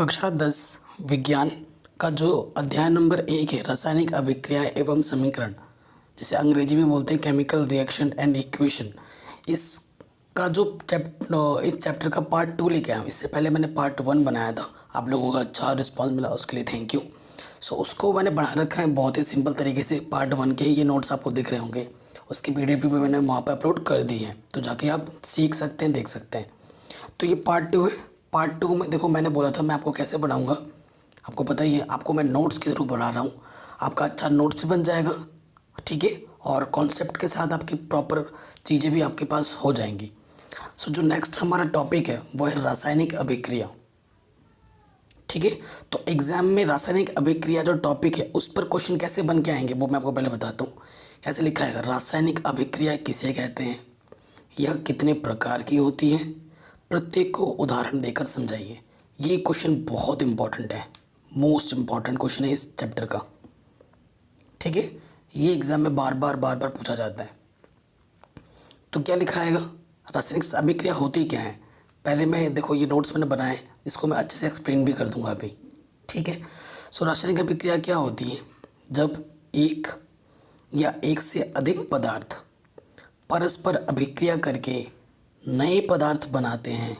कक्षा 10 विज्ञान का जो अध्याय नंबर 1 है रासायनिक अभिक्रिया एवं समीकरण, जिसे अंग्रेजी में बोलते हैं केमिकल रिएक्शन एंड इक्वेशन। इसका जो इस चैप्टर का पार्ट 2 लेके आया हूँ। इससे पहले मैंने पार्ट 1 बनाया था, आप लोगों का अच्छा रिस्पांस मिला, उसके लिए थैंक यू। उसको मैंने बना रखा है बहुत ही सिंपल तरीके से। पार्ट 1 के ये नोट्स आपको दिख रहे होंगे, उसकी पीडीएफ भी मैंने वहाँ पर अपलोड कर दी है, तो जाके आप सीख सकते हैं, देख सकते हैं। तो ये पार्ट 2 है। पार्ट 2 में देखो, मैंने बोला था मैं आपको कैसे बनाऊंगा, आपको पता ही है। आपको मैं नोट्स के थ्रू बना रहा हूँ, आपका अच्छा नोट्स बन जाएगा, ठीक है, और कॉन्सेप्ट के साथ आपकी प्रॉपर चीज़ें भी आपके पास हो जाएंगी। जो नेक्स्ट हमारा टॉपिक है वो है रासायनिक अभिक्रिया, ठीक है। तो एग्जाम में रासायनिक अभिक्रिया जो टॉपिक है उस पर क्वेश्चन कैसे बन के आएंगे वो मैं आपको पहले बताता हूँ। कैसे लिखा है, रासायनिक अभिक्रिया किसे कहते हैं, यह कितने प्रकार की होती है, प्रत्येक को उदाहरण देकर समझाइए। ये क्वेश्चन बहुत इंपॉर्टेंट है, मोस्ट इंपॉर्टेंट क्वेश्चन है इस चैप्टर का, ठीक है। ये एग्जाम में बार बार पूछा जाता है। तो क्या लिखा है, रासायनिक अभिक्रिया होती क्या है। पहले मैं देखो, ये नोट्स मैंने बनाए, इसको मैं अच्छे से एक्सप्लेन भी कर दूंगा अभी, ठीक है। रासायनिक अभिक्रिया क्या होती है, जब एक या एक से अधिक पदार्थ परस्पर अभिक्रिया करके नए पदार्थ बनाते हैं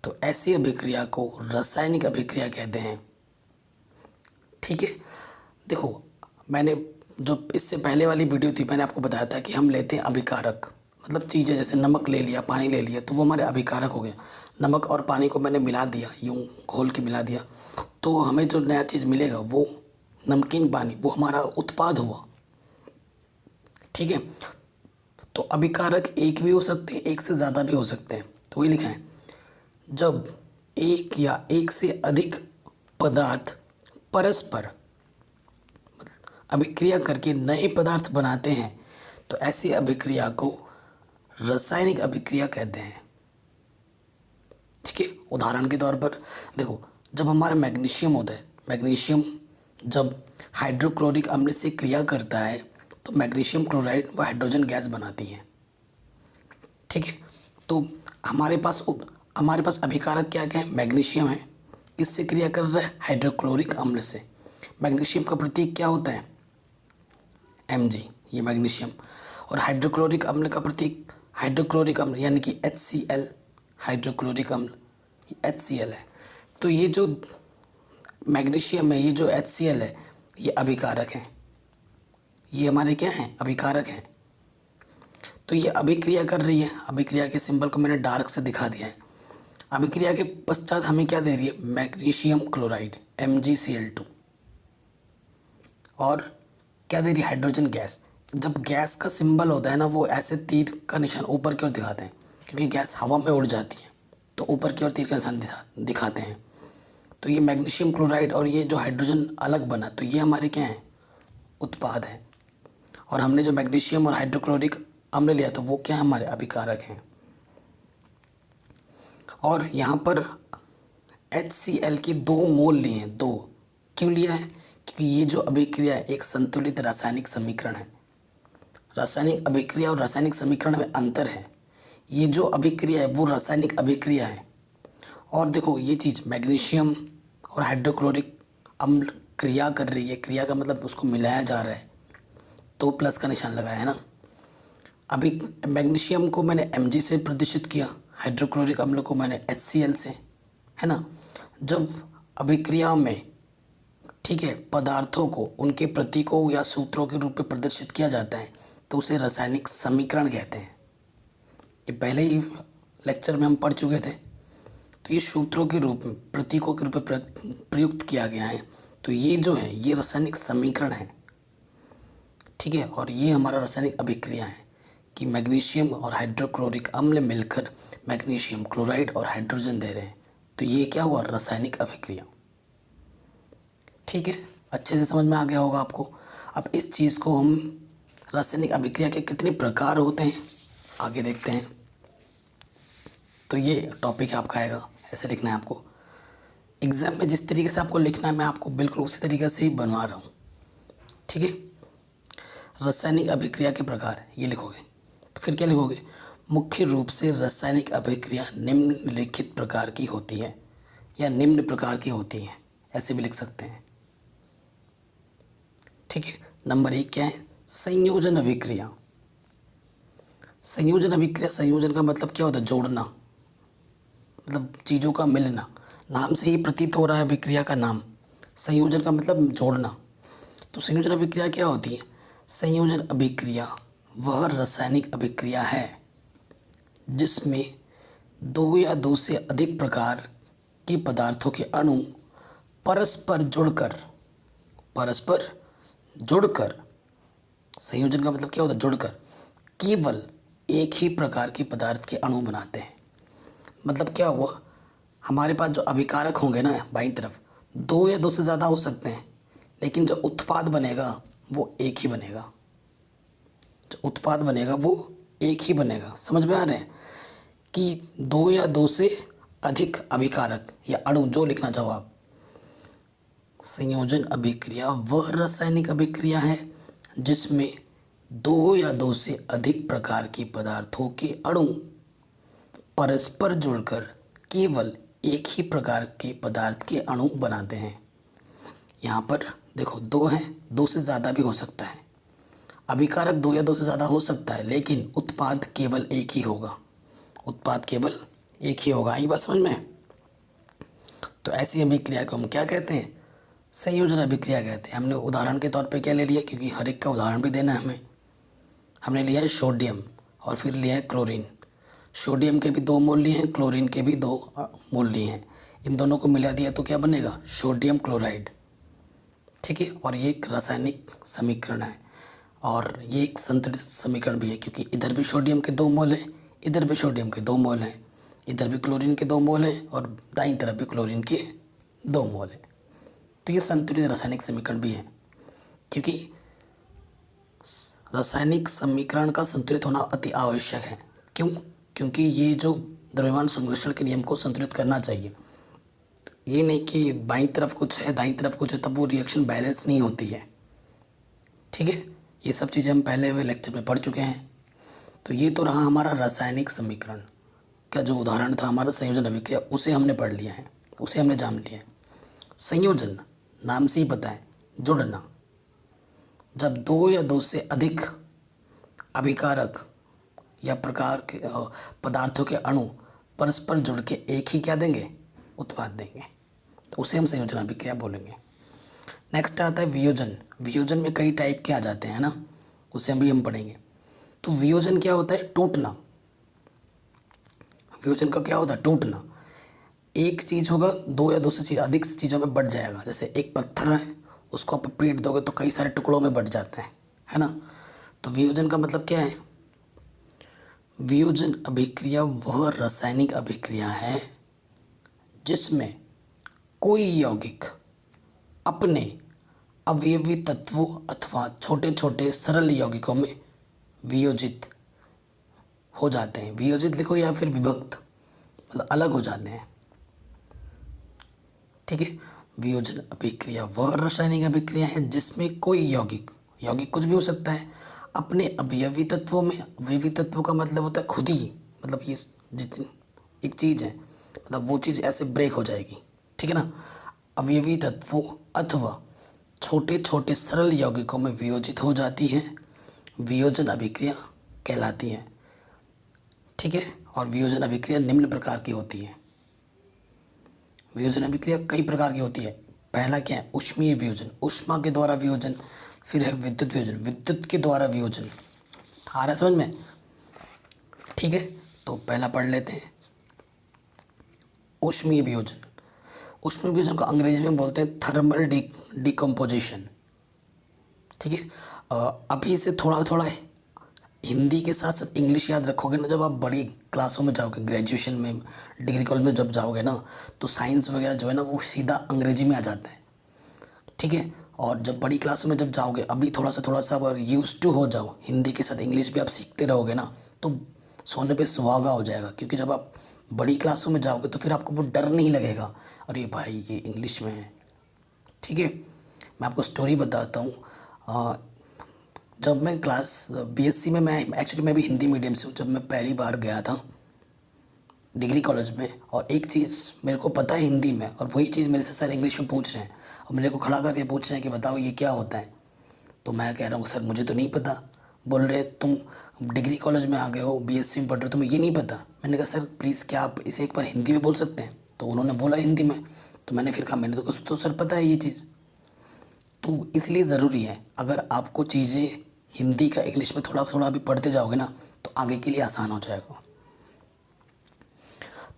तो ऐसी अभिक्रिया को रासायनिक अभिक्रिया कहते हैं, ठीक है। देखो, मैंने जो इससे पहले वाली वीडियो थी, मैंने आपको बताया था कि हम लेते हैं अभिकारक, मतलब चीज़ें जैसे नमक ले लिया, पानी ले लिया, तो वो हमारे अभिकारक हो गया। नमक और पानी को मैंने मिला दिया, यूँ घोल के मिला दिया, तो हमें जो नया चीज़ मिलेगा वो नमकीन पानी, वो हमारा उत्पाद हुआ, ठीक है। तो अभिकारक एक भी हो सकते हैं, एक से ज़्यादा भी हो सकते हैं। तो वही लिखा है, जब एक या एक से अधिक पदार्थ परस्पर अभिक्रिया करके नए पदार्थ बनाते हैं तो ऐसी अभिक्रिया को रासायनिक अभिक्रिया कहते हैं, ठीक है। उदाहरण के तौर पर देखो, जब हमारा मैग्नीशियम होता है, मैग्नीशियम जब हाइड्रोक्लोरिक अम्ल से क्रिया करता है तो मैग्नीशियम क्लोराइड व हाइड्रोजन गैस बनाती है, ठीक है। तो हमारे पास अभिकारक क्या क्या है, मैग्नीशियम है, किससे क्रिया कर रहा है, हाइड्रोक्लोरिक अम्ल से। मैग्नीशियम का प्रतीक क्या होता है, Mg, ये मैग्नीशियम। और हाइड्रोक्लोरिक अम्ल का प्रतीक, हाइड्रोक्लोरिक अम्ल यानी कि HCl, हाइड्रोक्लोरिक अम्ल HCl है। तो ये जो मैग्नीशियम है, ये जो HCl है, ये अभिकारक है, ये हमारे क्या हैं, अभिकारक हैं। तो ये अभिक्रिया कर रही है, अभिक्रिया के सिंबल को मैंने डार्क से दिखा दिया है। अभिक्रिया के पश्चात हमें क्या दे रही है, मैग्नीशियम क्लोराइड MgCl2, और क्या दे रही है, हाइड्रोजन गैस। जब गैस का सिंबल होता है ना, वो ऐसे तीर का निशान ऊपर की ओर दिखाते हैं, क्योंकि गैस हवा में उड़ जाती है तो ऊपर की ओर तीर का निशान दिखाते हैं। तो ये मैग्नीशियम क्लोराइड और ये जो हाइड्रोजन अलग बना, तो ये हमारे क्या हैं, उत्पाद हैं। और हमने जो मैग्नीशियम और हाइड्रोक्लोरिक अम्ल लिया तो वो क्या है, हमारे अभिकारक हैं। और यहाँ पर HCl की 2 मोल लिए हैं, 2 क्यों लिया है, क्योंकि ये जो अभिक्रिया है एक संतुलित रासायनिक समीकरण है। रासायनिक अभिक्रिया और रासायनिक समीकरण में अंतर है। ये जो अभिक्रिया है वो रासायनिक अभिक्रिया है। और देखो, ये चीज़ मैग्नीशियम और हाइड्रोक्लोरिक अम्ल क्रिया कर रही है, क्रिया का मतलब उसको मिलाया जा रहा है, तो प्लस का निशान लगाया है ना। अभी मैग्नीशियम को मैंने Mg से प्रदर्शित किया, हाइड्रोक्लोरिक अम्ल को मैंने HCl से, है ना। जब अभिक्रिया में, ठीक है, पदार्थों को उनके प्रतीकों या सूत्रों के रूप में प्रदर्शित किया जाता है तो उसे रासायनिक समीकरण कहते हैं। ये पहले ही लेक्चर में हम पढ़ चुके थे। तो ये सूत्रों के रूप में, प्रतीकों के रूप में प्रयुक्त किया गया है, तो ये जो है ये रासायनिक समीकरण है, ठीक है। और ये हमारा रासायनिक अभिक्रिया है कि मैग्नीशियम और हाइड्रोक्लोरिक अम्ल मिलकर मैग्नीशियम क्लोराइड और हाइड्रोजन दे रहे हैं, तो ये क्या हुआ, रासायनिक अभिक्रिया, ठीक है। अच्छे से समझ में आ गया होगा आपको। अब इस चीज़ को हम, रासायनिक अभिक्रिया के कितने प्रकार होते हैं आगे देखते हैं। तो ये टॉपिक आपका आएगा, ऐसे लिखना है आपको। एग्ज़ाम में जिस तरीके से आपको लिखना है मैं आपको बिल्कुल उसी तरीके से ही बनवा रहा हूँ, ठीक है। रासायनिक अभिक्रिया के प्रकार ये लिखोगे, तो फिर क्या लिखोगे, मुख्य रूप से रासायनिक अभिक्रिया निम्नलिखित प्रकार की होती है। या निम्न प्रकार की होती हैं, ऐसे भी लिख सकते हैं। ठीक है। नंबर 1 क्या है? संयोजन अभिक्रिया। संयोजन अभिक्रिया, संयोजन का मतलब क्या होता है? जोड़ना, मतलब चीज़ों का मिलना। नाम से ही प्रतीत हो रहा है अभिक्रिया का नाम। संयोजन का मतलब जोड़ना। तो संयोजन अभिक्रिया क्या होती है? संयोजन अभिक्रिया वह रासायनिक अभिक्रिया है जिसमें दो या दो से अधिक प्रकार के पदार्थों के अणु परस्पर जुड़कर, संयोजन का मतलब क्या होता है? जुड़कर केवल एक ही प्रकार के पदार्थ के अणु बनाते हैं। मतलब क्या हुआ? हमारे पास जो अभिकारक होंगे ना बाईं तरफ, दो या दो से ज़्यादा हो सकते हैं, लेकिन जो उत्पाद बनेगा वो एक ही बनेगा। जो उत्पाद बनेगा वो एक ही बनेगा। समझ में आ रहे हैं कि दो या दो से अधिक अभिकारक या अणु, जो लिखना चाहो आप। संयोजन अभिक्रिया वह रासायनिक अभिक्रिया है जिसमें दो या दो से अधिक प्रकार के पदार्थों के अणु परस्पर जुड़कर केवल एक ही प्रकार के पदार्थ के अणु बनाते हैं। यहाँ पर देखो, दो हैं, दो से ज़्यादा भी हो सकता है। अभिकारक दो या दो से ज़्यादा हो सकता है, लेकिन उत्पाद केवल एक ही होगा। उत्पाद केवल एक ही होगा। आई बात समझ में? तो ऐसी अभिक्रिया को हम क्या कहते हैं? संयोजन अभिक्रिया कहते हैं। हमने उदाहरण के तौर पे क्या ले लिया, क्योंकि हर एक का उदाहरण भी देना है हमें। हमने लिया है सोडियम और फिर लिया है क्लोरीन। सोडियम के भी 2 मोल लिए हैं, क्लोरीन के भी 2 मोल लिए हैं। इन दोनों को मिला दिया तो क्या बनेगा? Sodium chloride. ठीक है। और ये एक रासायनिक समीकरण है और ये एक संतुलित समीकरण भी है, क्योंकि इधर भी सोडियम के 2 मोल हैं, इधर भी सोडियम के 2 मोल हैं, इधर भी क्लोरीन के 2 मोल हैं और दाईं तरफ भी क्लोरीन के 2 मोल हैं। तो ये संतुलित रासायनिक समीकरण भी है, क्योंकि रासायनिक समीकरण का संतुलित होना अति आवश्यक है। क्यों? क्योंकि ये जो द्रव्यमान संश्लेषण के नियम को संतुलित करना चाहिए। ये नहीं कि बाईं तरफ कुछ है दाईं तरफ कुछ है, तब वो रिएक्शन बैलेंस नहीं होती है। ठीक है। ये सब चीज़ें हम पहले हुए लेक्चर में पढ़ चुके हैं। तो ये तो रहा हमारा रासायनिक समीकरण का जो उदाहरण था हमारा संयोजन अभिक्रिया, उसे हमने पढ़ लिया है, उसे हमने जान लिया है। संयोजन नाम से ही पता है, जुड़ना। जब दो या दो से अधिक अभिकारक या प्रकार के पदार्थों के अणु परस्पर जुड़ के एक ही क्या देंगे? उत्पाद देंगे, तो उसे हम संयोजन अभिक्रिया बोलेंगे। नेक्स्ट आता है वियोजन। वियोजन में कई टाइप के आ जाते हैं ना, उसे हम पढ़ेंगे। तो वियोजन क्या होता है? टूटना। वियोजन का क्या होता है? टूटना। एक चीज़ होगा, दो या दो से अधिक चीज़ों में बट जाएगा। जैसे एक पत्थर है, उसको आप पीट दोगे तो कई सारे टुकड़ों में बट जाता है ना। तो वियोजन का मतलब क्या है? वियोजन अभिक्रिया वह रासायनिक अभिक्रिया है जिसमें कोई यौगिक अपने अवयवी तत्वों अथवा छोटे छोटे सरल यौगिकों में वियोजित हो जाते हैं। वियोजित लिखो या फिर विभक्त, मतलब अलग हो जाते हैं। ठीक है। वियोजन अभिक्रिया वह रासायनिक अभिक्रिया है जिसमें कोई यौगिक कुछ भी हो सकता है, अपने अवयवी तत्वों में, अवयवी तत्वों का मतलब होता है खुद ही, मतलब ये जितनी एक चीज़ है, मतलब वो चीज़ ऐसे ब्रेक हो जाएगी। ठीक है ना। अवयवी तत्वों अथवा छोटे छोटे सरल यौगिकों में वियोजित हो जाती है, वियोजन अभिक्रिया कहलाती है। ठीक है। और वियोजन अभिक्रिया निम्न प्रकार की होती है। वियोजन अभिक्रिया कई प्रकार की होती है। पहला क्या है? ऊष्मीय वियोजन, ऊष्मा के द्वारा वियोजन। फिर है विद्युत वियोजन, विद्युत के द्वारा वियोजन। आ रहा है समझ में? ठीक है। तो पहला पढ़ लेते हैं, ऊष्मीय वियोजन। ऊष्मीय वियोजन को अंग्रेजी में बोलते हैं थर्मल डिकम्पोजिशन। ठीक है। अभी से थोड़ा थोड़ा हिंदी के साथ साथ इंग्लिश याद रखोगे ना, जब आप बड़ी क्लासों में जाओगे, ग्रेजुएशन में, डिग्री कॉलेज में जब जाओगे ना, तो साइंस वगैरह जो है ना वो सीधा अंग्रेजी में आ जाता है। ठीक है। और जब बड़ी क्लासों में जब जाओगे, अभी थोड़ा सा अगर यूज टू हो जाओ, हिंदी के साथ इंग्लिश भी आप सीखते रहोगे ना, तो सोने पे सुहागा हो जाएगा। क्योंकि जब आप बड़ी क्लासों में जाओगे तो फिर आपको वो डर नहीं लगेगा, अरे भाई ये इंग्लिश में है। ठीक है। मैं आपको स्टोरी बताता हूँ। जब मैं क्लास बीएससी में, मैं एक्चुअली मैं भी हिंदी मीडियम से हूँ। जब मैं पहली बार गया था डिग्री कॉलेज में, और एक चीज़ मेरे को पता है हिंदी में और वही चीज़ मेरे से सर इंग्लिश में पूछ रहे हैं और मेरे को खड़ा करके पूछ रहे हैं कि बताओ ये क्या होता है। तो मैं कह रहा हूँ सर मुझे तो नहीं पता। बोल रहे तुम डिग्री कॉलेज में आ गए हो, बीएससी में पढ़ रहे हो, तुम्हें ये नहीं पता। मैंने कहा सर प्लीज़ क्या आप इसे एक बार हिंदी में बोल सकते हैं। तो उन्होंने बोला हिंदी में, तो मैंने फिर कहा मैंने तो सर पता है ये चीज़। तो इसलिए ज़रूरी है अगर आपको चीज़ें हिंदी का इंग्लिश में थोड़ा थोड़ा भी पढ़ते जाओगे ना तो आगे के लिए आसान हो जाएगा।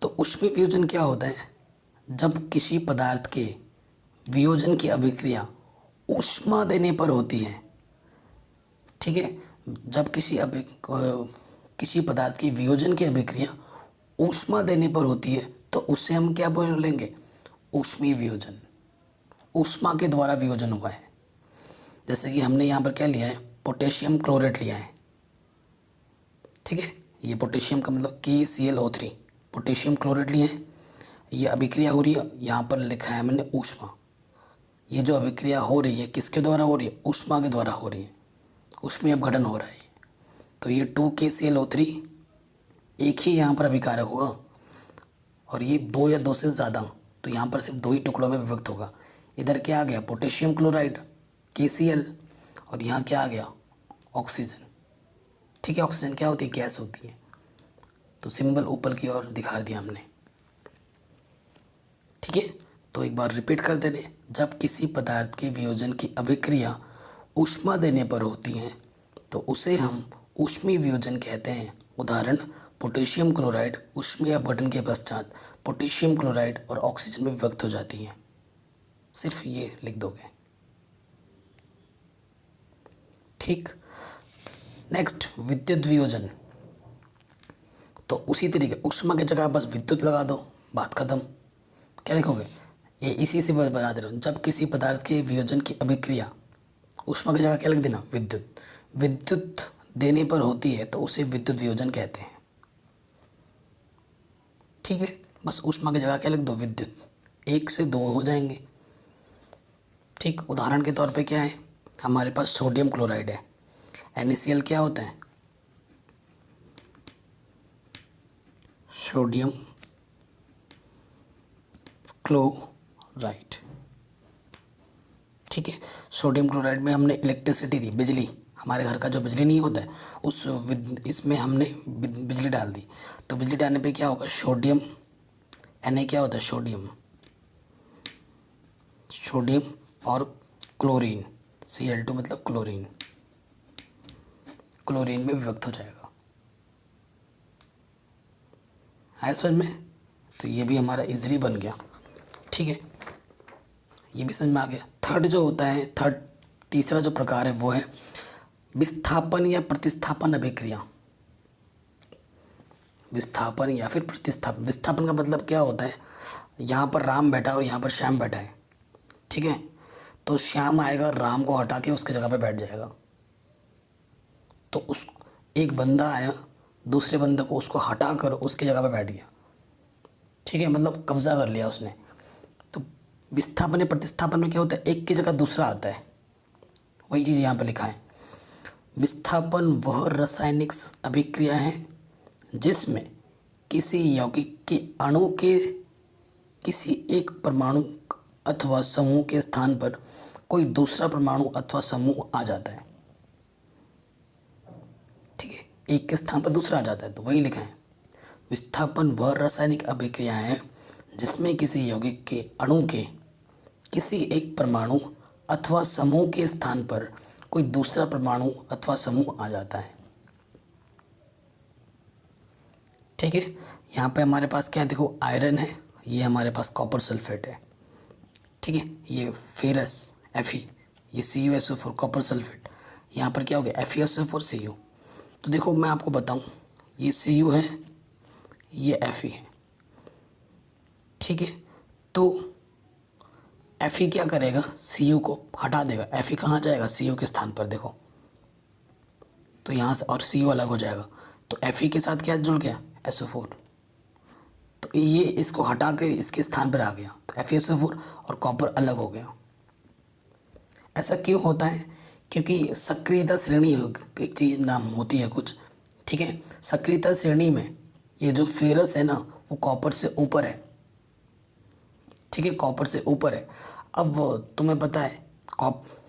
तो ऊष्मीय वियोजन क्या होता है? जब किसी पदार्थ के वियोजन की अभिक्रिया ऊष्मा देने पर होती है, ठीक है, जब किसी पदार्थ की वियोजन की अभिक्रिया ऊष्मा देने पर होती है तो उससे हम क्या बोलेंगे? ऊष्मीय वियोजन। ऊष्मा के द्वारा वियोजन हुआ है। जैसे कि हमने यहाँ पर क्या लिया है? पोटेशियम क्लोरेट लिया है, ठीक है। ये पोटेशियम का मतलब KClO3, पोटेशियम क्लोरेट लिए हैं। ये अभिक्रिया हो रही है, यहाँ पर लिखा है मैंने ऊष्मा। ये जो अभिक्रिया हो रही है किसके द्वारा हो रही है? ऊष्मा के द्वारा हो रही है, ऊष्मीय अपघटन हो रहा है। तो ये 2KClO3 एक ही यहाँ पर अभिकारक होगा और ये 2 या 2 से ज़्यादा, तो यहाँ पर सिर्फ 2 ही टुकड़ों में विभक्त होगा। इधर क्या आ गया? पोटेशियम क्लोराइड KCl, और यहाँ क्या आ गया? ऑक्सीजन, ठीक है। ऑक्सीजन क्या होती है? गैस होती है। तो सिंबल ऊपर की ओर दिखा दिया हमने, ठीक है। तो एक बार रिपीट कर देने, जब किसी पदार्थ के वियोजन की अभिक्रिया ऊष्मा देने पर होती है तो उसे हम ऊष्मीय वियोजन कहते हैं। उदाहरण पोटेशियम क्लोराइड ऊष्मीय अपघटन के पश्चात पोटेशियम क्लोराइड और ऑक्सीजन में विभक्त हो जाती है। सिर्फ ये लिख दोगे, ठीक। नेक्स्ट विद्युत वियोजन। तो उसी तरीके ऊष्मा की जगह बस विद्युत लगा दो, बात खत्म। क्या लिखोगे? ये इसी से बना दे रहा हूँ। जब किसी पदार्थ के वियोजन की अभिक्रिया ऊष्मा की जगह क्या लिख देना? विद्युत। विद्युत देने पर होती है तो उसे विद्युत वियोजन कहते हैं, ठीक है। बस ऊष्मा की जगह क्या लिख दो? विद्युत। 1 से 2 हो जाएंगे, ठीक। उदाहरण के तौर पे क्या है? हमारे पास सोडियम क्लोराइड है, NaCl क्या होता है? सोडियम क्लोराइड, ठीक है। सोडियम क्लोराइड में हमने इलेक्ट्रिसिटी दी, बिजली, हमारे घर का जो बिजली नहीं होता है इसमें हमने बिजली डाल दी। तो बिजली डालने पे क्या होगा? सोडियम, Na क्या होता है? सोडियम, सोडियम और क्लोरीन Cl2 मतलब क्लोरीन, क्लोरीन में विभक्त हो जाएगा। आया समझ में? तो ये भी हमारा इजीली बन गया, ठीक है। ये भी समझ में आ गया। थर्ड जो होता है, तीसरा जो प्रकार है वो है विस्थापन या प्रतिस्थापन अभिक्रिया। विस्थापन या फिर प्रतिस्थापन। विस्थापन का मतलब क्या होता है? यहाँ पर राम बैठा है और यहाँ पर श्याम बैठा है, ठीक है। तो श्याम आएगा, राम को हटा के उसके जगह पे बैठ जाएगा। तो एक बंदा आया, दूसरे बंदे को उसको हटा कर उसकी जगह पे बैठ गया, ठीक है, मतलब कब्जा कर लिया उसने। तो विस्थापन या प्रतिस्थापन में क्या होता है? एक की जगह दूसरा आता है, वही चीज़ यहाँ पर लिखा है। विस्थापन वह रासायनिक अभिक्रिया है जिसमें किसी यौगिक के अणु के किसी एक परमाणु अथवा समूह के स्थान पर कोई दूसरा परमाणु अथवा समूह आ जाता है, ठीक है। एक के स्थान पर दूसरा आ जाता है, तो वही लिखा है। विस्थापन वह रासायनिक अभिक्रिया है जिसमें किसी यौगिक के अणु के किसी एक परमाणु अथवा समूह के स्थान पर कोई दूसरा परमाणु अथवा समूह आ जाता है, ठीक है। यहाँ पे हमारे पास क्या है? देखो आयरन है, ये हमारे पास कॉपर सल्फेट है, ठीक है। ये फेरस Fe, ये CuSO4 कॉपर सल्फेट। यहाँ पर क्या हो गया? FeSO4 Cu। तो देखो मैं आपको बताऊँ, ये Cu है, ये Fe है, ठीक है। तो Fe क्या करेगा? Cu को हटा देगा। Fe कहाँ जाएगा? Cu के स्थान पर, देखो तो यहाँ से, और Cu अलग हो जाएगा। तो Fe के साथ क्या जुड़ गया? SO4। तो ये इसको हटा कर इसके स्थान पर आ गया, तो FeSO4 और कॉपर अलग हो गया। ऐसा क्यों होता है? क्योंकि सक्रियता श्रेणी एक चीज़ नाम होती है कुछ, ठीक है। सक्रियता श्रेणी में ये जो फेरस है ना, वो कॉपर से ऊपर है, ठीक है, कॉपर से ऊपर है। अब तुम्हें पता है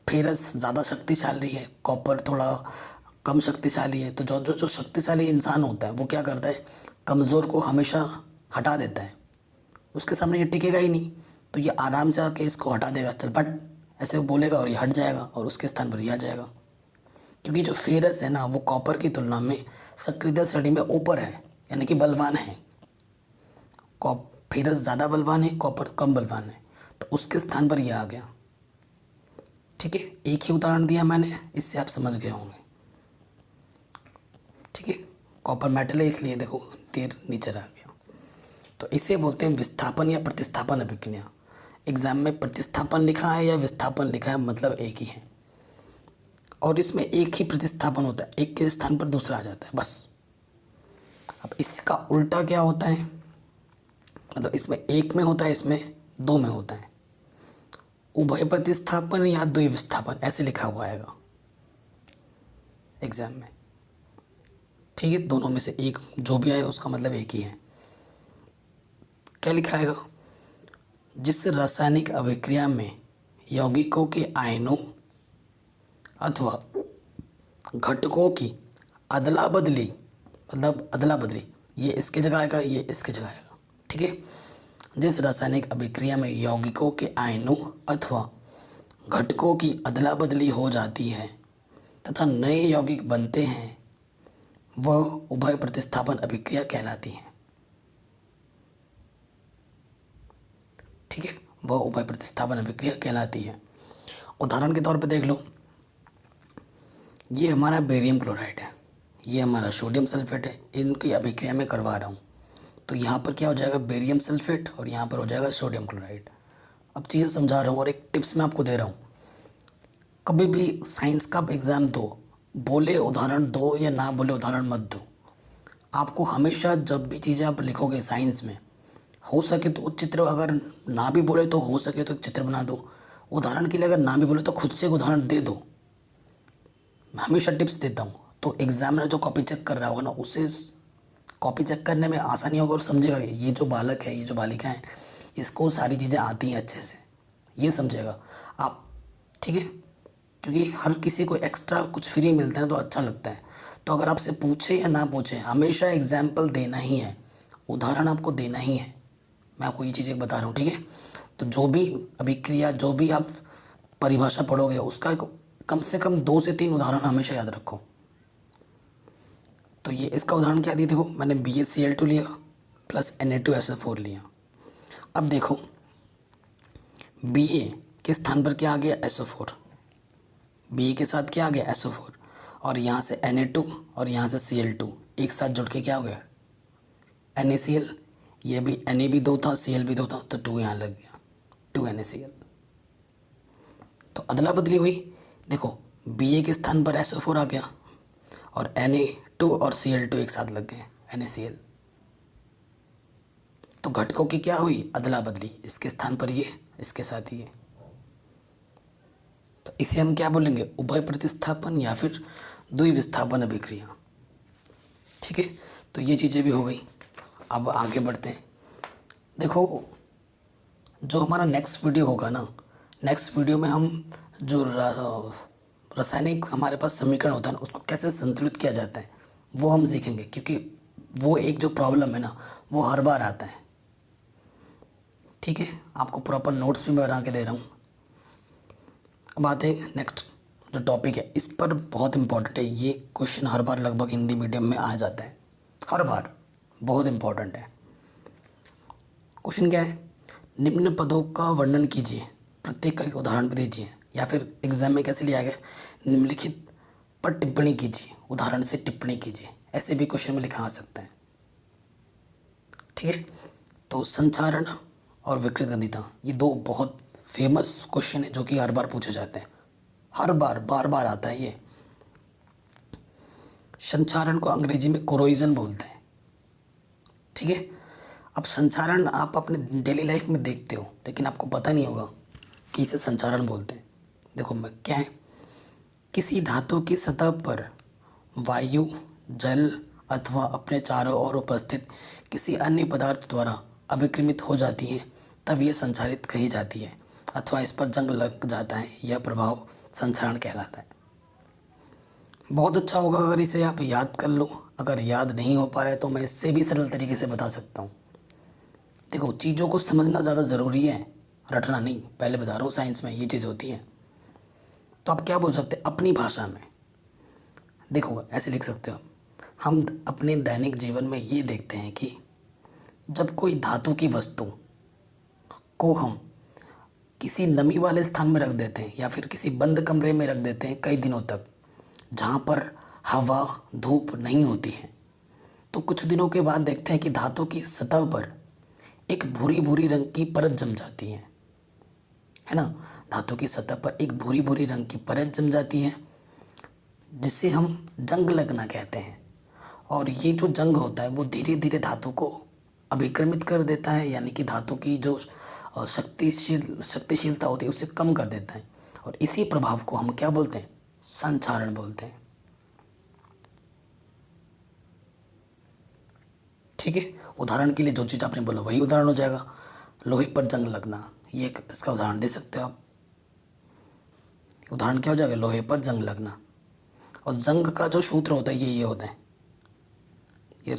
फेरस ज़्यादा शक्तिशाली है, कॉपर थोड़ा कम शक्तिशाली है। तो जो जो जो शक्तिशाली इंसान होता है वो क्या करता है, कमज़ोर को हमेशा हटा देता है, उसके सामने ये टिकेगा ही नहीं, तो ये आराम से आके इसको हटा देगा, चल बट ऐसे बोलेगा और ये हट जाएगा और उसके स्थान पर ये आ जाएगा। क्योंकि जो फेरस है ना वो कॉपर की तुलना में सक्रियता श्रेणी में ऊपर है, यानी कि बलवान है। फेरस ज़्यादा बलवान है, कॉपर कम बलवान है, तो उसके स्थान पर यह आ गया। ठीक है, एक ही उदाहरण दिया मैंने, इससे आप समझ गए होंगे। ठीक है, कॉपर मेटल है इसलिए देखो तीर नीचे रह गया। तो इसे बोलते हैं विस्थापन या प्रतिस्थापन अभिक्रिया। एग्जाम में प्रतिस्थापन लिखा है या विस्थापन लिखा है, मतलब एक ही है, और इसमें एक ही प्रतिस्थापन होता है, एक के स्थान पर दूसरा आ जाता है बस। अब इसका उल्टा क्या होता है, मतलब इसमें एक में होता है, इसमें दो में होता है। उभय प्रतिस्थापन या द्वि विस्थापन ऐसे लिखा हुआ आएगा एग्जाम में। ठीक है, दोनों में से एक जो भी आए उसका मतलब एक ही है। क्या लिखा आएगा, जिस रासायनिक अभिक्रिया में यौगिकों के आयनों अथवा घटकों की अदला बदली, मतलब अदला बदली, ये इसके जगह आएगा, ये इसके जगह आएगा। ठीक है, जिस रासायनिक अभिक्रिया में यौगिकों के आयनों अथवा घटकों की अदला बदली हो जाती है तथा नए यौगिक बनते हैं, वह उभय प्रतिस्थापन अभिक्रिया कहलाती है। ठीक है, वह उभय प्रतिस्थापन अभिक्रिया कहलाती है। उदाहरण के तौर पे देख लो, ये हमारा बेरियम क्लोराइड है, ये हमारा सोडियम सल्फेट है, इनकी अभिक्रिया में करवा रहा हूँ, तो यहाँ पर क्या हो जाएगा, बेरियम सल्फेट, और यहाँ पर हो जाएगा सोडियम क्लोराइड। अब चीज़ें समझा रहा हूँ और एक टिप्स मैं आपको दे रहा हूँ। कभी भी साइंस का एग्ज़ाम दो, बोले उदाहरण दो या ना बोले उदाहरण मत दो। आपको हमेशा जब भी चीज़ें आप लिखोगे साइंस में, हो सके तो चित्र, अगर ना भी बोले तो हो सके तो एक चित्र बना दो। उदाहरण के लिए अगर ना भी बोले तो खुद से एक उदाहरण दे दो। मैं हमेशा टिप्स देता हूँ, तो एग्जामिनर जो कॉपी चेक कर रहा होगा ना, उसे कॉपी चेक करने में आसानी होगा और समझेगा ये जो बालक है, ये जो बालिका है, इसको सारी चीज़ें आती हैं अच्छे से, ये समझेगा आप। ठीक है, क्योंकि हर किसी को एक्स्ट्रा कुछ फ्री मिलता है तो अच्छा लगता है। तो अगर आपसे पूछे या ना पूछे, हमेशा एग्जाम्पल देना ही है, उदाहरण आपको देना ही है। मैं आपको ये चीज़ें बता रहा हूँ। ठीक है, तो जो भी अभिक्रिया, जो भी आप परिभाषा पढ़ोगे, उसका कम से कम 2 से 3 उदाहरण हमेशा याद रखो। तो ये इसका उदाहरण क्या दिया, देखो मैंने BaCl2 लिया प्लस Na2SO4 लिया। अब देखो Ba के स्थान पर क्या आ गया, SO4, Ba के साथ क्या आ गया, SO4, और यहाँ से Na2 और यहाँ से Cl2 एक साथ जुड़ के क्या हो गया, NaCl। ये भी Na भी 2 था, Cl भी 2 था, तो 2 यहाँ लग गया, 2 NaCl। तो अदला बदली हुई, देखो Ba के स्थान पर SO4 आ गया और Na2 और Cl2 एक साथ लग गए, NaCl। तो घटकों की क्या हुई, अदला बदली, इसके स्थान पर ये, इसके साथ ये। तो इसे हम क्या बोलेंगे, उभय प्रतिस्थापन या फिर द्विविस्थापन अभिक्रिया। ठीक है, तो ये चीज़ें भी हो गई। अब आगे बढ़ते हैं। देखो जो हमारा नेक्स्ट वीडियो होगा ना, नेक्स्ट वीडियो में हम जो रासायनिक हमारे पास समीकरण होता है ना, उसको कैसे संतुलित किया जाता है वो हम सीखेंगे, क्योंकि वो एक जो प्रॉब्लम है ना, वो हर बार आता है। ठीक है, आपको प्रॉपर नोट्स भी मैं बना के दे रहा हूँ। अब आते हैं नेक्स्ट जो टॉपिक है, इस पर बहुत इंपॉर्टेंट है, ये क्वेश्चन हर बार लगभग हिंदी मीडियम में आ जाता है, हर बार, बहुत इंपॉर्टेंट है। क्वेश्चन क्या है, निम्न पदों का वर्णन कीजिए, प्रत्येक का एक उदाहरण भी दीजिए, या फिर एग्जाम में कैसे लिया गया, निम्नलिखित पर टिप्पणी कीजिए, उदाहरण से टिप्पणी कीजिए, ऐसे भी क्वेश्चन में लिखा आ सकता है। ठीक है, तो संचारण और विकृत गंधिता, ये 2 बहुत फेमस क्वेश्चन है जो कि हर बार पूछे जाते हैं, हर बार, बार बार आता है ये। संचारण को अंग्रेजी में कोरोजन बोलते हैं। ठीक है, अब संचारण आप अपने डेली लाइफ में देखते हो, लेकिन आपको पता नहीं होगा कि इसे संचारण बोलते हैं। देखो मैं क्या है, किसी धातु की सतह पर वायु, जल अथवा अपने चारों ओर उपस्थित किसी अन्य पदार्थ द्वारा अभिक्रमित हो जाती है तब यह संचारित कही जाती है अथवा इस पर जंग लग जाता है। यह प्रभाव संचरण कहलाता है। बहुत अच्छा होगा अगर इसे आप याद कर लो। अगर याद नहीं हो पा रहा है तो मैं इससे भी सरल तरीके से बता सकता हूँ। देखो, चीज़ों को समझना ज़्यादा ज़रूरी है, रटना नहीं। पहले बता रहा हूँ, साइंस में ये चीज़ होती है। तो आप क्या बोल सकते हैं अपनी भाषा में? देखो, ऐसे लिख सकते हो, हम अपने दैनिक जीवन में ये देखते हैं कि जब कोई धातु की वस्तु को हम किसी नमी वाले स्थान में रख देते हैं या फिर किसी बंद कमरे में रख देते हैं कई दिनों तक, जहाँ पर हवा धूप नहीं होती है, तो कुछ दिनों के बाद देखते हैं कि धातु की सतह पर एक भूरी भूरी रंग की परत जम जाती है ना। धातु की सतह पर एक भूरी भूरी रंग की परत जम जाती है जिसे हम जंग लगना कहते हैं। और ये जो जंग होता है वो धीरे धीरे धातु को अभिक्रमित कर देता है, यानी कि धातु की जो शक्तिशीलता होती है उसे कम कर देता है। और इसी प्रभाव को हम क्या बोलते हैं? संचारण बोलते हैं। ठीक है, उदाहरण के लिए जो चीज़ आपने बोला वही उदाहरण हो जाएगा। लोहे पर जंग लगना, ये एक इसका उदाहरण दे सकते हो आप। उदाहरण क्या हो जाएगा? लोहे पर जंग लगना। और जंग का जो सूत्र होता है ये होता है, ये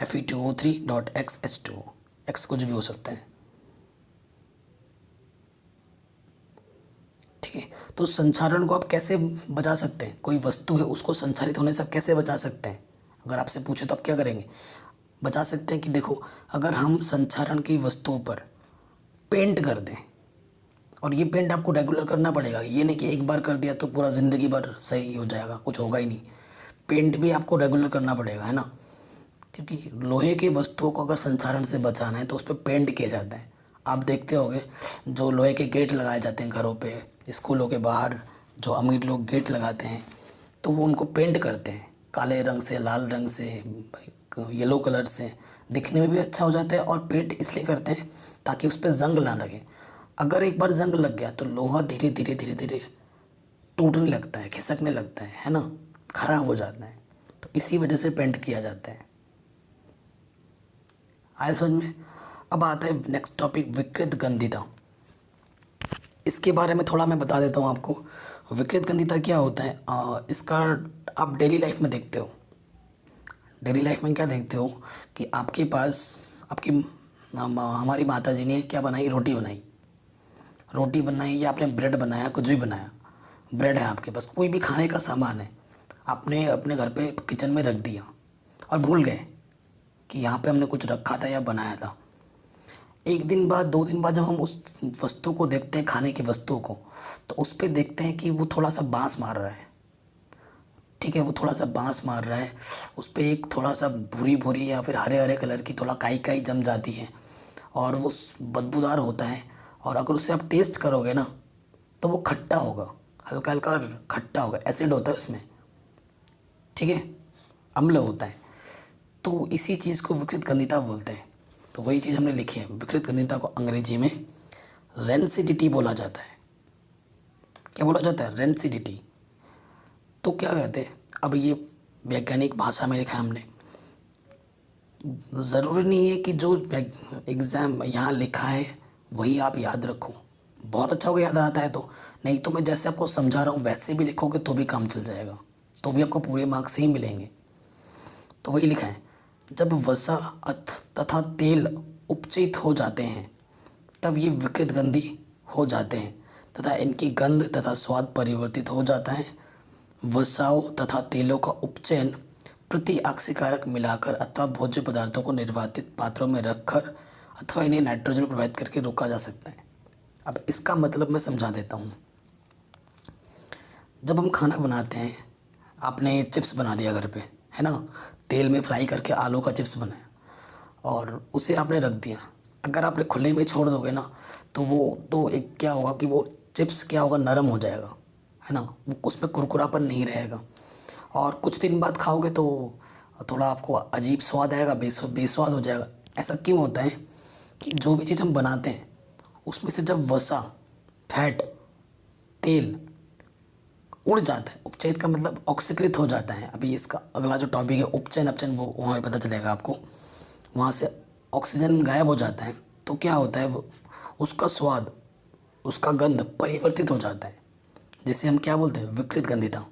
Fe2O3.X X कुछ भी हो सकता है। ठीक है, तो संचारण को आप कैसे बचा सकते हैं? कोई वस्तु है उसको संचारित होने से आप कैसे बचा सकते हैं? अगर आपसे पूछे तो आप क्या करेंगे? बचा सकते हैं कि देखो, अगर हम संचारण की वस्तुओं पर पेंट कर दें, और ये पेंट आपको रेगुलर करना पड़ेगा, ये नहीं कि एक बार कर दिया तो पूरा ज़िंदगी भर सही हो जाएगा, कुछ होगा ही नहीं। पेंट भी आपको रेगुलर करना पड़ेगा, है ना। क्योंकि लोहे की वस्तुओं को अगर संचारण से बचाना है तो उस पर पेंट किया जाता है। आप देखते होंगे जो लोहे के गेट लगाए जाते हैं घरों पे, स्कूलों के बाहर जो अमीर लोग गेट लगाते हैं तो वो उनको पेंट करते हैं काले रंग से, लाल रंग से, येलो कलर से। दिखने में भी अच्छा हो जाता है और पेंट इसलिए करते हैं ताकि उस पर जंग ना लगे। अगर एक बार जंग लग गया तो लोहा धीरे धीरे धीरे धीरे टूटने लगता है, खिसकने लगता है ना, खराब हो जाता है। तो इसी वजह से पेंट किया जाता है। आए समझ में? अब आता है नेक्स्ट टॉपिक, विकृत गंधिता। इसके बारे में थोड़ा मैं बता देता हूँ आपको। विकृत गंधिता क्या होता है? इसका आप डेली लाइफ में देखते हो। डेली लाइफ में क्या देखते हो कि आपके पास हमारी माता जी ने क्या बनाई? रोटी बनाई या आपने ब्रेड बनाया, कुछ भी बनाया। ब्रेड है आपके पास, कोई भी खाने का सामान है, आपने अपने घर पे किचन में रख दिया और भूल गए कि यहाँ पे हमने कुछ रखा था या बनाया था। एक दिन बाद, 2 दिन बाद जब हम उस वस्तु को देखते हैं, खाने की वस्तु को, तो उस पर देखते हैं कि वो थोड़ा सा बाँस मार रहा है। ठीक है, वो थोड़ा सा बाँस मार रहा है, उस पर एक थोड़ा सा भूरी भूरी या फिर हरे हरे कलर की थोड़ा काई काई जम जाती है और वो बदबूदार होता है। और अगर उसे आप टेस्ट करोगे ना तो वो खट्टा होगा, हल्का हल्का खट्टा होगा, एसिड होता है उसमें। ठीक है, अम्ल होता है। तो इसी चीज़ को विकृत गंधिता बोलते हैं। तो वही चीज़ हमने लिखी है। विकृत गंधिता को अंग्रेजी में रेंसिडिटी बोला जाता है। क्या बोला जाता है? रेंसिडिटी। तो क्या कहते हैं? अब ये वैज्ञानिक भाषा में लिखा है हमने। ज़रूरी नहीं है कि जो एग्ज़ाम यहाँ लिखा है वही आप याद रखो। बहुत अच्छा होगा याद आता है तो, नहीं तो मैं जैसे आपको समझा रहा हूँ वैसे भी लिखोगे तो भी काम चल जाएगा, तो भी आपको पूरे मार्क्स ही मिलेंगे। तो वही लिखा है, जब वसा तथा तेल उपचित हो जाते हैं तब ये विकृत गंधी हो जाते हैं तथा इनकी गंध तथा स्वाद परिवर्तित हो जाता है। वसाओं तथा तेलों का उपचयन प्रति ऑक्सीकारक मिलाकर अथवा भोज्य पदार्थों को निर्वातित पात्रों में रखकर अथवा इन्हें नाइट्रोजन प्रभावित करके रोका जा सकता है। अब इसका मतलब मैं समझा देता हूँ। जब हम खाना बनाते हैं, आपने चिप्स बना दिया घर पे, है ना, तेल में फ्राई करके आलू का चिप्स बनाया और उसे आपने रख दिया। अगर आपने खुले में छोड़ दोगे ना तो एक क्या होगा कि वो चिप्स क्या होगा, नरम हो जाएगा, है ना, वो उसमें कुरकुरापन नहीं रहेगा। और कुछ दिन बाद खाओगे तो थोड़ा आपको अजीब स्वाद आएगा, बेस्वाद हो जाएगा। ऐसा क्यों होता है कि जो भी चीज़ हम बनाते हैं उसमें से जब वसा, फैट, तेल उड़ जाता है। उपचयित का मतलब ऑक्सीकृत हो जाता है। अभी इसका अगला जो टॉपिक है उपचयन अपचयन, वो वहाँ पे पता चलेगा आपको। वहाँ से ऑक्सीजन गायब हो जाता है तो क्या होता है, वो उसका स्वाद, उसका गंध परिवर्तित हो जाता है, जिसे हम क्या बोलते हैं, विकृत गंधिता।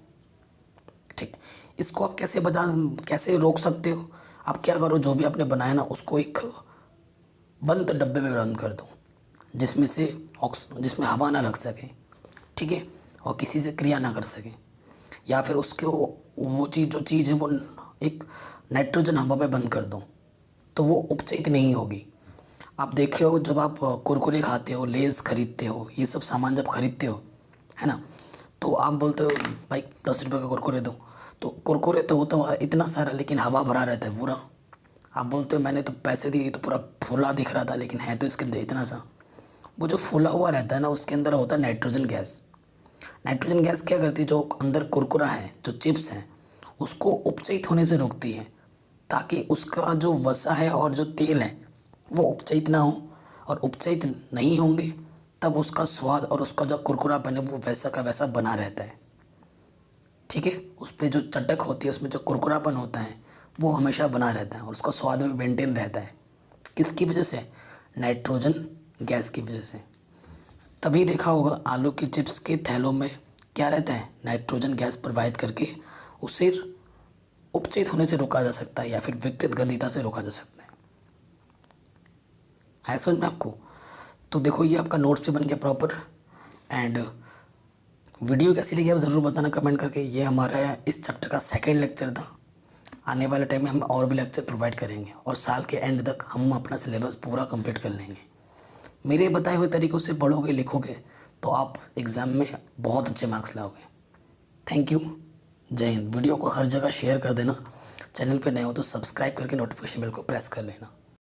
ठीक, इसको आप कैसे रोक सकते हो? आप क्या करो, जो भी आपने बनाया ना उसको एक बंद डब्बे में बंद कर दो, जिसमें हवा ना लग सके, ठीक है, और किसी से क्रिया ना कर सके। या फिर उसके वो चीज़ जो चीज़ है वो एक नाइट्रोजन हवा में बंद कर दो, तो वो उपचयित नहीं होगी। आप देखे हो जब आप कुरकुरे खाते हो, लेज़ खरीदते हो, ये सब सामान जब खरीदते हो, है ना, तो आप बोलते हो भाई 10 रुपये का कुरकुरे दो, तो कुरकुरे तो होता है इतना सारा, लेकिन हवा भरा रहता है पूरा। आप बोलते हो मैंने तो पैसे दिए, तो पूरा फूला दिख रहा था, लेकिन है तो इसके अंदर इतना सा। वो जो फूला हुआ रहता है ना, उसके अंदर होता है नाइट्रोजन गैस। नाइट्रोजन गैस क्या करती है, जो अंदर कुरकुरा है, जो चिप्स हैं, उसको उपचयित होने से रोकती है, ताकि उसका जो वसा है और जो तेल है वो उपचयित ना हो। और उपचयित नहीं होंगे तब उसका स्वाद और उसका जो कुरकुरापन है वो वैसा का वैसा बना रहता है। ठीक है, उस पर जो चटक होती है, उसमें जो कुरकुरापन होता है वो हमेशा बना रहता है और उसका स्वाद भी मेंटेन रहता है। किसकी वजह से? नाइट्रोजन गैस की वजह से। तभी देखा होगा आलू की चिप्स के थैलों में क्या रहता है, नाइट्रोजन गैस प्रवाहित करके उसे उपचयित होने से रोका जा सकता है, या फिर विकृत गंधिता से रोका जा सकता है समझ में आपको? तो देखो ये आपका नोट्स भी बन गया प्रॉपर। एंड वीडियो कैसी लगी आप ज़रूर बताना कमेंट करके। ये हमारा इस चैप्टर का सेकंड लेक्चर था। आने वाले टाइम में हम और भी लेक्चर प्रोवाइड करेंगे और साल के एंड तक हम अपना सिलेबस पूरा कंप्लीट कर लेंगे। मेरे बताए हुए तरीक़ों से पढ़ोगे लिखोगे तो आप एग्ज़ाम में बहुत अच्छे मार्क्स लाओगे। थैंक यू, जय हिंद। वीडियो को हर जगह शेयर कर देना। चैनल पे नए हो तो सब्सक्राइब करके नोटिफिकेशन बेल को प्रेस कर लेना।